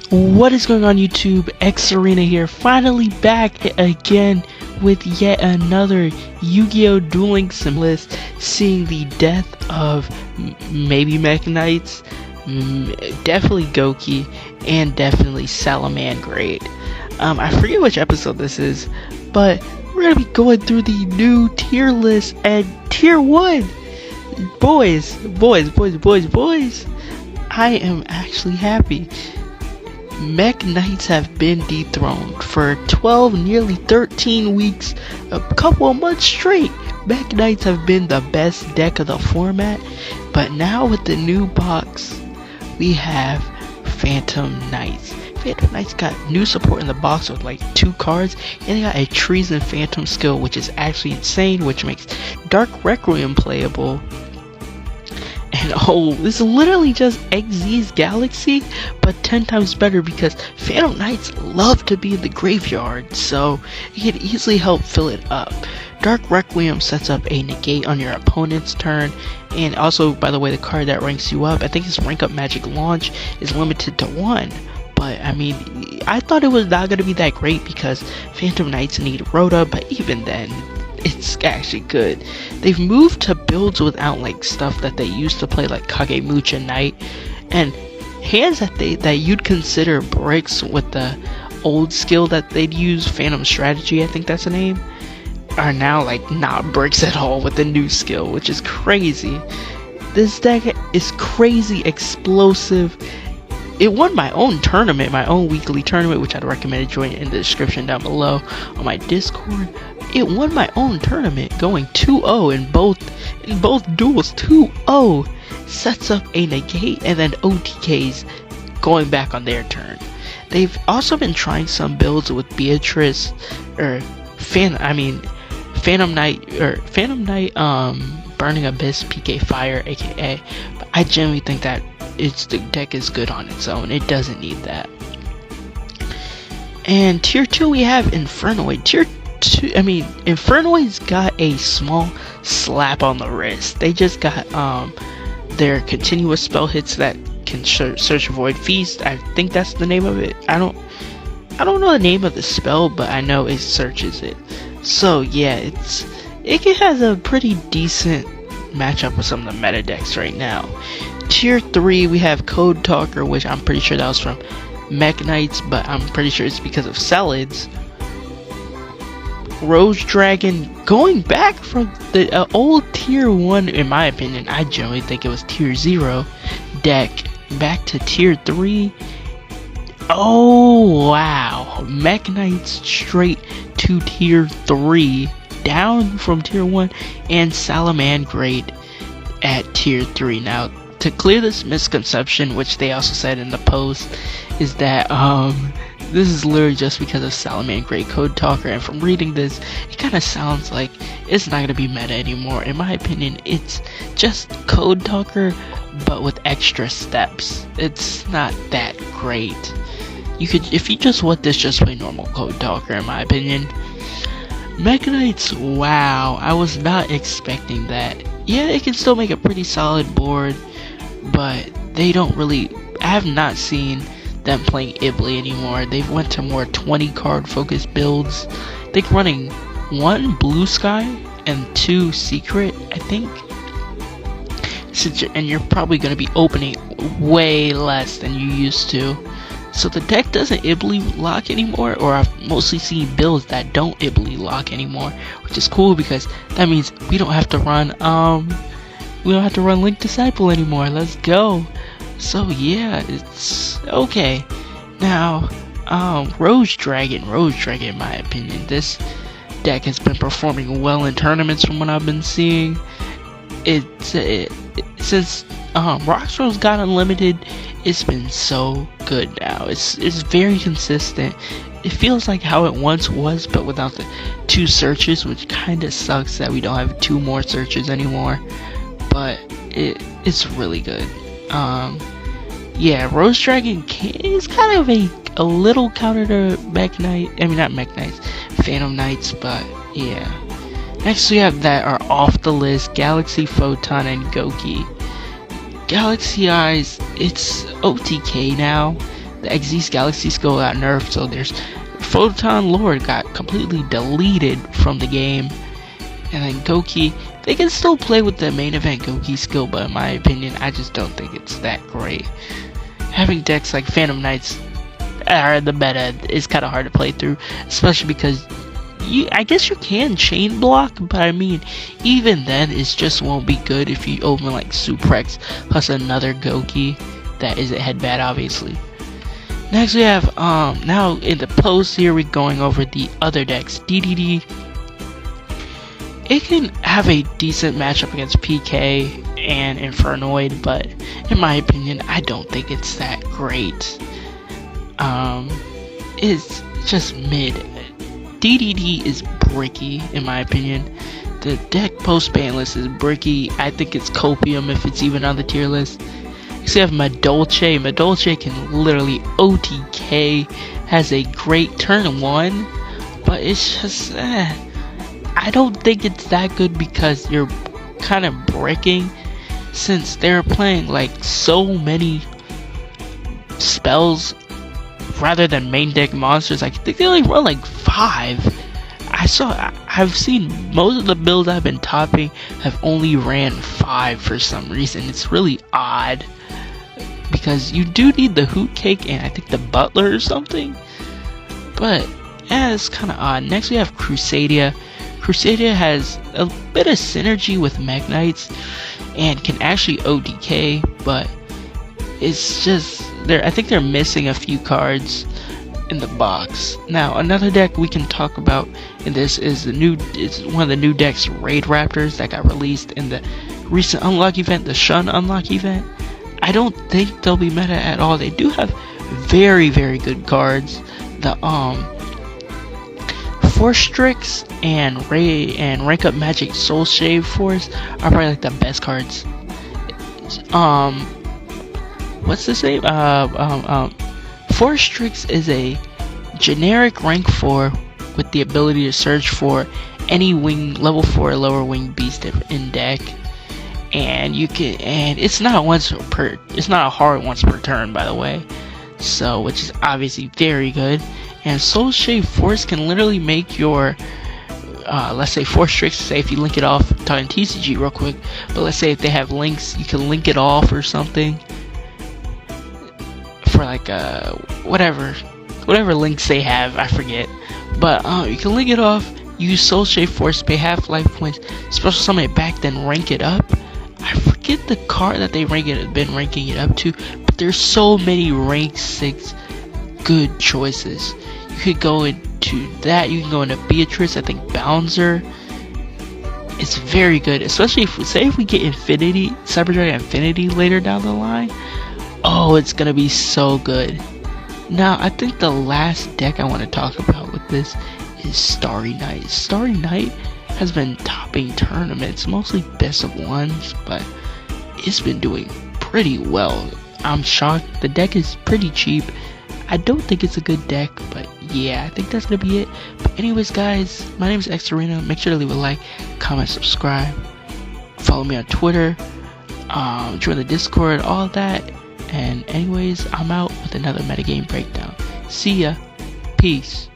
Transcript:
What is going on YouTube? xSerena here, finally back again with yet another Yu-Gi-Oh! Duel Links sim list, seeing the death of maybe MEKK Knights, definitely Goki, and definitely Salamangreat. I forget which episode this is, but we're gonna be going through the new tier list, and tier 1! Boys, I am actually happy. MEKK Knights have been dethroned for 12, nearly 13 weeks, a couple of months straight. MEKK Knights have been the best deck of the format, but now with the new box, we have Phantom Knights. Phantom Knights got new support in the box with like 2 cards, and they got a Treason Phantom skill, which is actually insane, which makes Dark Requiem playable. And oh, this is literally just XZ's Galaxy, but 10 times better because Phantom Knights love to be in the graveyard, so you can easily help fill it up. Dark Requiem sets up a negate on your opponent's turn, and also, by the way, the card that ranks you up, I think his rank up magic launch is limited to 1. But I mean, I thought it was not going to be that great because Phantom Knights need Rhoda, but even then, it's actually good. They've moved to builds without like stuff that they used to play, like Kagemucha Knight, and hands that you'd consider bricks with the old skill that they'd use, Phantom Strategy, I think that's the name, are now like not bricks at all with the new skill, which is crazy. This deck is crazy explosive. It won my own tournament, my own weekly tournament, which I'd recommend joining in the description down below on my Discord. It won my own tournament, going 2-0 in both duels. 2-0 sets up a negate, and then OTKs going back on their turn. They've also been trying some builds with Beatrice, or Phantom Knight, Burning Abyss, PK Fire, aka. But I genuinely think that the deck is good on its own. It doesn't need that. And tier 2 we have Infernoid. Infernoid's got a small slap on the wrist. They just got their continuous spell hits that can search Void Feast. I think that's the name of it. I don't know the name of the spell, but I know it searches it. So yeah, it has a pretty decent matchup with some of the meta decks right now. Tier 3 we have Code Talker, which I'm pretty sure that was from MEKK Knights, but I'm pretty sure it's because of Salads. Rose Dragon, going back from the old tier 1, in my opinion, I generally think it was tier 0 deck, back to tier 3. Oh wow, MEKK Knights straight to tier 3, down from tier 1, and Salamangreat at tier 3. Now, to clear this misconception, which they also said in the post, is that this is literally just because of Salamangreat Code Talker, and from reading this, it kind of sounds like it's not going to be meta anymore. In my opinion, it's just Code Talker, but with extra steps. It's not that great. If you just want this, just play normal Code Talker, in my opinion. MEKK Knights, wow, I was not expecting that. Yeah, it can still make a pretty solid board, but they don't really, I have not seen them playing Ibli anymore. They've went to more 20 card focused builds. They're running 1 Blue Sky and 2 Secret, I think. And you're probably going to be opening way less than you used to. So the deck doesn't Ibli lock anymore, or I've mostly seen builds that don't Ibli lock anymore, which is cool because that means we don't have to run Link Disciple anymore. Let's go. So yeah, it's okay. Now, Rose Dragon, in my opinion, this deck has been performing well in tournaments from what I've been seeing. Since Roxrose got unlimited, it's been so good now. It's very consistent. It feels like how it once was, but without the 2 searches, which kind of sucks that we don't have 2 more searches anymore. But it's really good. Yeah, Rose Dragon is kind of a little counter to MEKK Knight. I mean, not MEKK Knights, Phantom Knights, but yeah. Next we have that are off the list, Galaxy, Photon, and Goki. Galaxy Eyes, it's OTK now. The Xyz Galaxy skill got nerfed, so there's Photon Lord got completely deleted from the game. And then Goki, they can still play with the main event Goki skill, but in my opinion, I just don't think it's that great. Having decks like Phantom Knights are the meta is kind of hard to play through, especially because I guess you can chain block, but I mean, even then, it just won't be good if you open like Suprex plus another Goki that isn't headbad, obviously. Next we have, now in the post here, we're going over the other decks. DDD, it can have a decent matchup against PK and Infernoid, but in my opinion, I don't think it's that great. It's just mid. DDD is bricky, in my opinion. The deck post-ban list is bricky. I think it's copium if it's even on the tier list. You have Madolche. Madolche can literally OTK, has a great turn 1, but it's just, I don't think it's that good because you're kind of breaking, since they're playing like so many spells rather than main deck monsters. I think they only run like 5. I've seen most of the builds I've been topping have only ran 5 for some reason. It's really odd because you do need the Hoot Cake and I think the Butler or something, but yeah, it's kind of odd. Next we have Crusadia. Crusadia has a bit of synergy with MEKK Knights and can actually ODK, but it's just I think they're missing a few cards in the box. Now another deck we can talk about in this is it's one of the new decks, Raid Raptors, that got released in the recent unlock event, the Shun unlock event. I don't think they'll be meta at all. They do have very, very good cards. The Force Strix and Rank Up Magic Soul Shave Force are probably like the best cards. What's this name? Force Strix is a generic rank 4 with the ability to search for any wing level 4 or lower wing beast in deck, and it's not a hard once per turn, by the way, so which is obviously very good. And Soul Shave Force can literally make your let's say Force Strix, say if you link it off, I'm talking TCG real quick, but let's say if they have links, you can link it off or something for like whatever links they have, I forget, but you can link it off, use Soul Shave Force, pay half life points, special summon it back, then rank it up. I forget the card that they've been ranking it up to, but there's so many rank 6 good choices. You could go into that, you can go into Beatrice, I think Bouncer. It's very good, especially if we get Infinity, Cyber Dragon Infinity later down the line. Oh, it's gonna be so good. Now, I think the last deck I want to talk about with this is Starry Night. Starry Night has been topping tournaments, mostly best of ones, but it's been doing pretty well. I'm shocked. The deck is pretty cheap. I don't think it's a good deck, but yeah, I think that's gonna be it. But anyways, guys, my name is xSerena. Make sure to leave a like, comment, subscribe, follow me on Twitter, join the Discord, all that. And anyways, I'm out with another metagame breakdown. See ya. Peace.